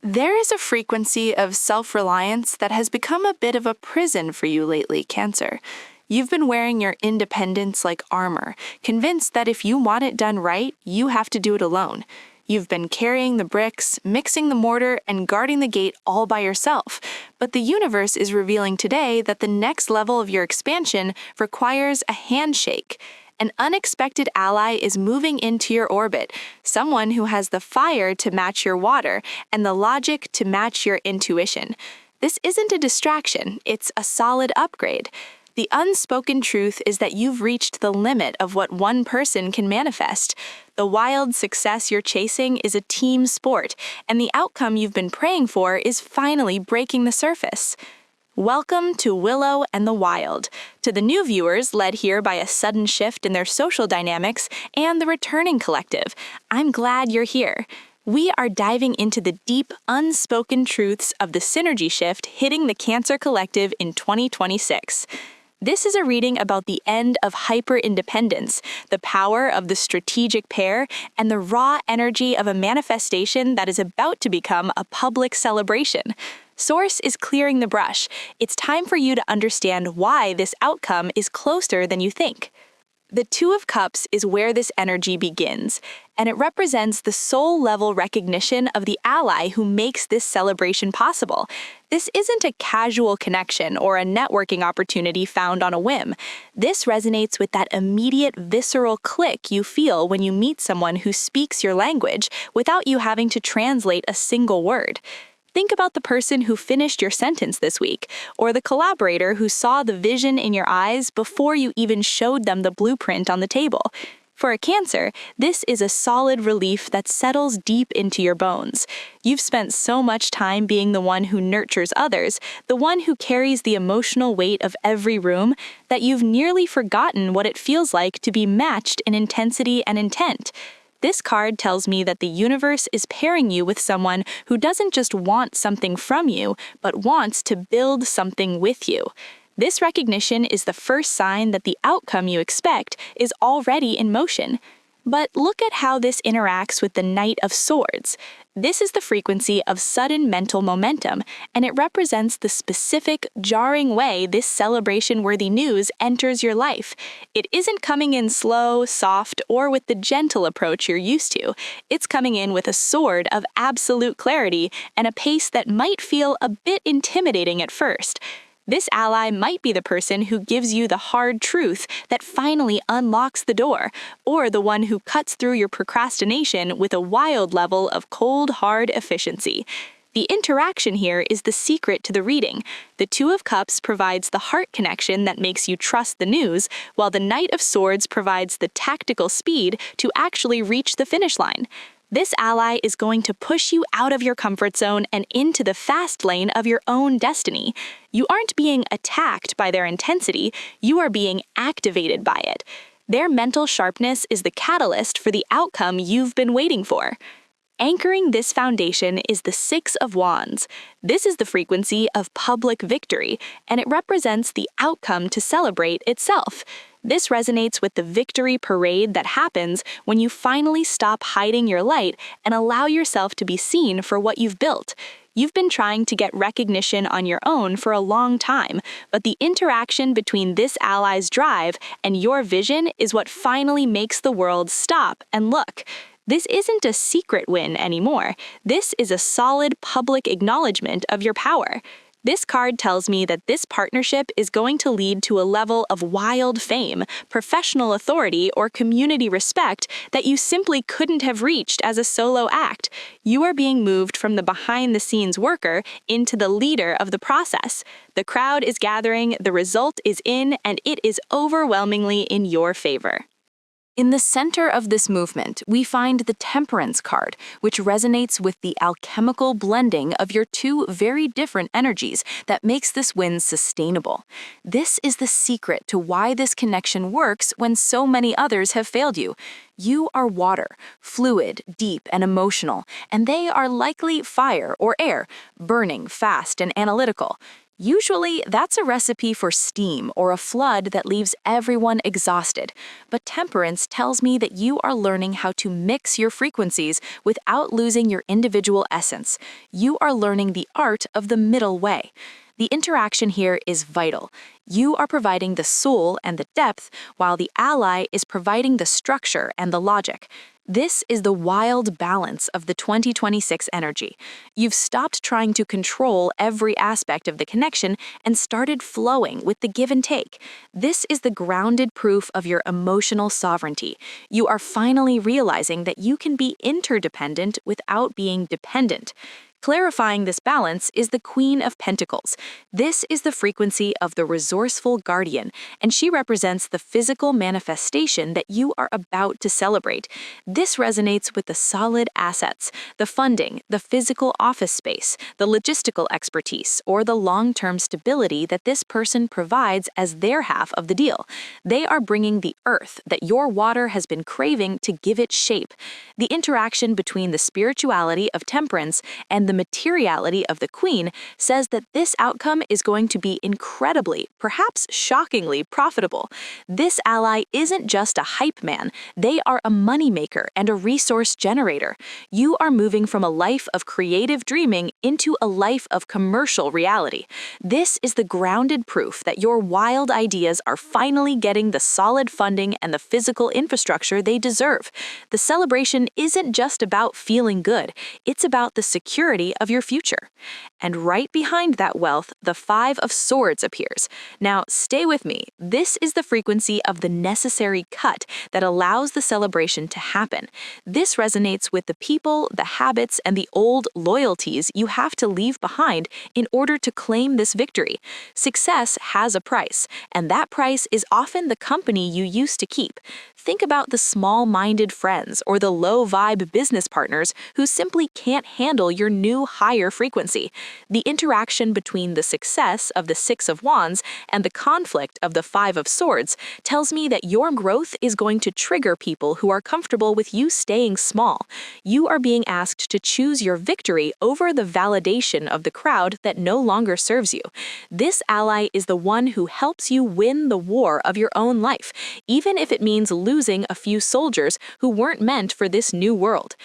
There is a frequency of self-reliance that has become a bit of a prison for you lately, Cancer. You've been wearing your independence like armor, convinced that if you want it done right, you have to do it alone. You've been carrying the bricks, mixing the mortar, and guarding the gate all by yourself. But the universe is revealing today that the next level of your expansion requires a handshake. An unexpected ally is moving into your orbit, someone who has the fire to match your water and the logic to match your intuition. This isn't a distraction, it's a solid upgrade. The unspoken truth is that you've reached the limit of what one person can manifest. The wild success you're chasing is a team sport, and the outcome you've been praying for is finally breaking the surface. Welcome to Willow and the Wild, to the new viewers led here by a sudden shift in their social dynamics and the returning collective. I'm glad you're here. We are diving into the deep, unspoken truths of the synergy shift hitting the Cancer collective in 2026. This is a reading about the end of hyper-independence, the power of the strategic pair, and the raw energy of a manifestation that is about to become a public celebration. Source is clearing the brush. It's time for you to understand why this outcome is closer than you think. The Two of Cups is where this energy begins, and it represents the soul-level recognition of the ally who makes this celebration possible. This isn't a casual connection or a networking opportunity found on a whim. This resonates with that immediate visceral click you feel when you meet someone who speaks your language without you having to translate a single word. Think about the person who finished your sentence this week, or the collaborator who saw the vision in your eyes before you even showed them the blueprint on the table. For a Cancer, this is a solid relief that settles deep into your bones. You've spent so much time being the one who nurtures others, the one who carries the emotional weight of every room, that you've nearly forgotten what it feels like to be matched in intensity and intent. This card tells me that the universe is pairing you with someone who doesn't just want something from you, but wants to build something with you. This recognition is the first sign that the outcome you expect is already in motion. But look at how this interacts with the Knight of Swords. This is the frequency of sudden mental momentum, and it represents the specific, jarring way this celebration-worthy news enters your life. It isn't coming in slow, soft, or with the gentle approach you're used to. It's coming in with a sword of absolute clarity and a pace that might feel a bit intimidating at first. This ally might be the person who gives you the hard truth that finally unlocks the door, or the one who cuts through your procrastination with a wild level of cold, hard efficiency. The interaction here is the secret to the reading. The Two of Cups provides the heart connection that makes you trust the news, while the Knight of Swords provides the tactical speed to actually reach the finish line. This ally is going to push you out of your comfort zone and into the fast lane of your own destiny. You aren't being attacked by their intensity, you are being activated by it. Their mental sharpness is the catalyst for the outcome you've been waiting for. Anchoring this foundation is the Six of Wands. This is the frequency of public victory, and it represents the outcome to celebrate itself. This resonates with the victory parade that happens when you finally stop hiding your light and allow yourself to be seen for what you've built. You've been trying to get recognition on your own for a long time, but the interaction between this ally's drive and your vision is what finally makes the world stop and look. This isn't a secret win anymore. This is a solid public acknowledgement of your power. This card tells me that this partnership is going to lead to a level of wild fame, professional authority, or community respect that you simply couldn't have reached as a solo act. You are being moved from the behind-the-scenes worker into the leader of the process. The crowd is gathering, the result is in, and it is overwhelmingly in your favor. In the center of this movement, we find the Temperance card, which resonates with the alchemical blending of your two very different energies that makes this win sustainable. This is the secret to why this connection works when so many others have failed you. You are water, fluid, deep, and emotional, and they are likely fire or air, burning, fast, and analytical. Usually, that's a recipe for steam or a flood that leaves everyone exhausted. But temperance tells me that you are learning how to mix your frequencies without losing your individual essence. You are learning the art of the middle way. The interaction here is vital. You are providing the soul and the depth, while the ally is providing the structure and the logic. This is the wild balance of the 2026 energy. You've stopped trying to control every aspect of the connection and started flowing with the give and take. This is the grounded proof of your emotional sovereignty. You are finally realizing that you can be interdependent without being dependent. Clarifying this balance is the Queen of Pentacles. This is the frequency of the resourceful guardian, and she represents the physical manifestation that you are about to celebrate. This resonates with the solid assets, the funding, the physical office space, the logistical expertise, or the long-term stability that this person provides as their half of the deal. They are bringing the earth that your water has been craving to give it shape. The interaction between the spirituality of temperance and the materiality of the Queen says that this outcome is going to be incredibly, perhaps shockingly profitable. This ally isn't just a hype man, they are a moneymaker and a resource generator. You are moving from a life of creative dreaming into a life of commercial reality. This is the grounded proof that your wild ideas are finally getting the solid funding and the physical infrastructure they deserve. The celebration isn't just about feeling good, it's about the security of your future. And right behind that wealth, the Five of Swords appears. Now, stay with me. This is the frequency of the necessary cut that allows the celebration to happen. This resonates with the people, the habits, and the old loyalties you have to leave behind in order to claim this victory. Success has a price, and that price is often the company you used to keep. Think about the small-minded friends or the low-vibe business partners who simply can't handle your new higher frequency. The interaction between the success of the Six of Wands and the conflict of the Five of Swords tells me that your growth is going to trigger people who are comfortable with you staying small. You are being asked to choose your victory over the validation of the crowd that no longer serves you. This ally is the one who helps you win the war of your own life, even if it means losing a few soldiers who weren't meant for this new world.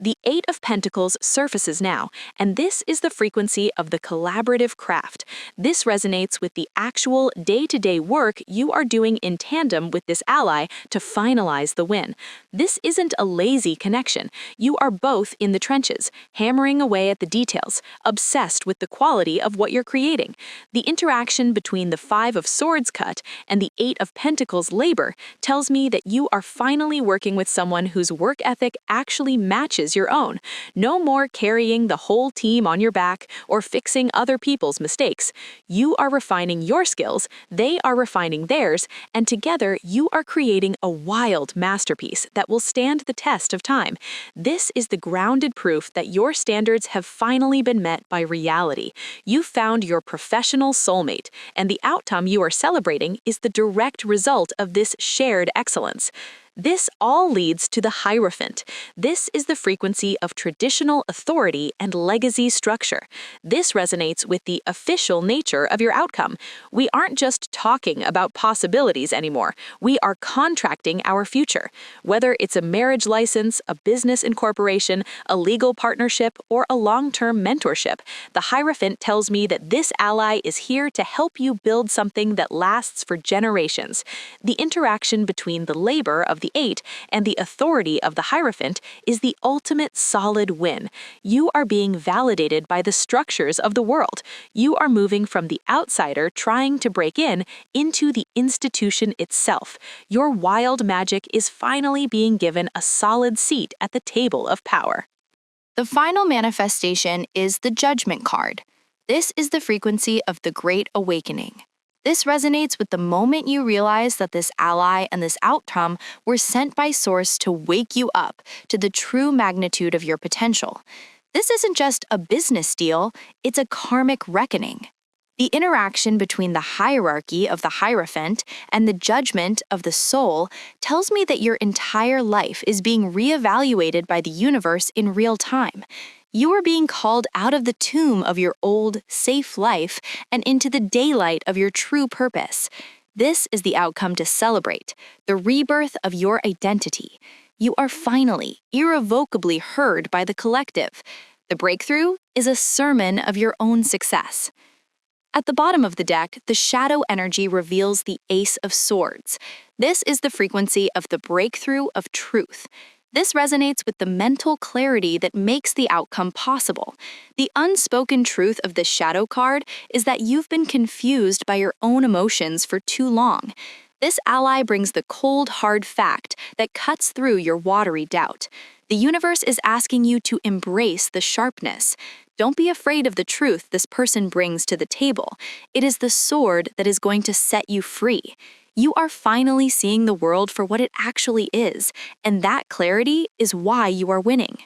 The Eight of Pentacles surfaces now, and this is the frequency of the collaborative craft. This resonates with the actual day-to-day work you are doing in tandem with this ally to finalize the win. This isn't a lazy connection. You are both in the trenches, hammering away at the details, obsessed with the quality of what you're creating. The interaction between the Five of Swords cut and the Eight of Pentacles labor tells me that you are finally working with someone whose work ethic actually matches your own. No more carrying the whole team on your back or fixing other people's mistakes. You are refining your skills, they are refining theirs, and together you are creating a wild masterpiece that will stand the test of time. This is the grounded proof that your standards have finally been met by reality. You found your professional soulmate, and the outcome you are celebrating is the direct result of this shared excellence. This all leads to the Hierophant. This is the frequency of traditional authority and legacy structure. This resonates with the official nature of your outcome. We aren't just talking about possibilities anymore. We are contracting our future. Whether it's a marriage license, a business incorporation, a legal partnership, or a long-term mentorship, the Hierophant tells me that this ally is here to help you build something that lasts for generations. The interaction between the labor of the Eight and the authority of the Hierophant is the ultimate solid win. You are being validated by the structures of the world. You are moving from the outsider trying to break in into the institution itself. Your wild magic is finally being given a solid seat at the table of power. The final manifestation is the Judgment card. This is the frequency of the Great Awakening. This resonates with the moment you realize that this ally and this outcome were sent by Source to wake you up to the true magnitude of your potential. This isn't just a business deal, it's a karmic reckoning. The interaction between the hierarchy of the Hierophant and the judgment of the soul tells me that your entire life is being reevaluated by the universe in real time. You are being called out of the tomb of your old, safe life and into the daylight of your true purpose. This is the outcome to celebrate, the rebirth of your identity. You are finally, irrevocably heard by the collective. The breakthrough is a sermon of your own success. At the bottom of the deck, the shadow energy reveals the Ace of Swords. This is the frequency of the breakthrough of truth. This resonates with the mental clarity that makes the outcome possible. The unspoken truth of the shadow card is that you've been confused by your own emotions for too long. This ally brings the cold, hard fact that cuts through your watery doubt. The universe is asking you to embrace the sharpness. Don't be afraid of the truth this person brings to the table. It is the sword that is going to set you free. You are finally seeing the world for what it actually is, and that clarity is why you are winning.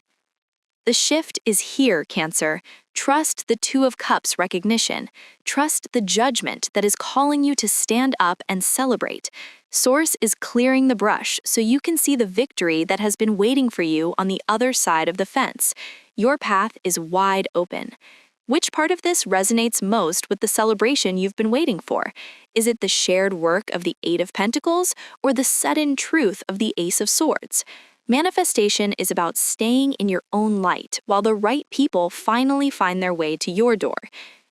The shift is here, Cancer. Trust the Two of Cups recognition. Trust the judgment that is calling you to stand up and celebrate. Source is clearing the brush so you can see the victory that has been waiting for you on the other side of the fence. Your path is wide open. Which part of this resonates most with the celebration you've been waiting for? Is it the shared work of the Eight of Pentacles or the sudden truth of the Ace of Swords? Manifestation is about staying in your own light while the right people finally find their way to your door.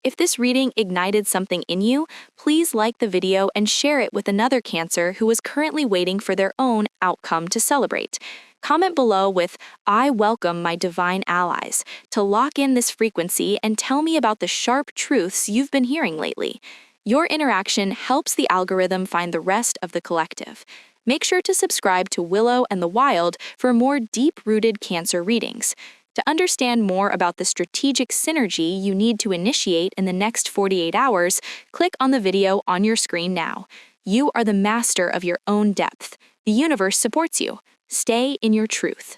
If this reading ignited something in you, please like the video and share it with another Cancer who is currently waiting for their own outcome to celebrate. Comment below with "I welcome my divine allies" to lock in this frequency and tell me about the sharp truths you've been hearing lately. Your interaction helps the algorithm find the rest of the collective. Make sure to subscribe to Willow and the Wild for more deep-rooted Cancer readings. To understand more about the strategic synergy you need to initiate in the next 48 hours, click on the video on your screen now. You are the master of your own depth. The universe supports you. Stay in your truth.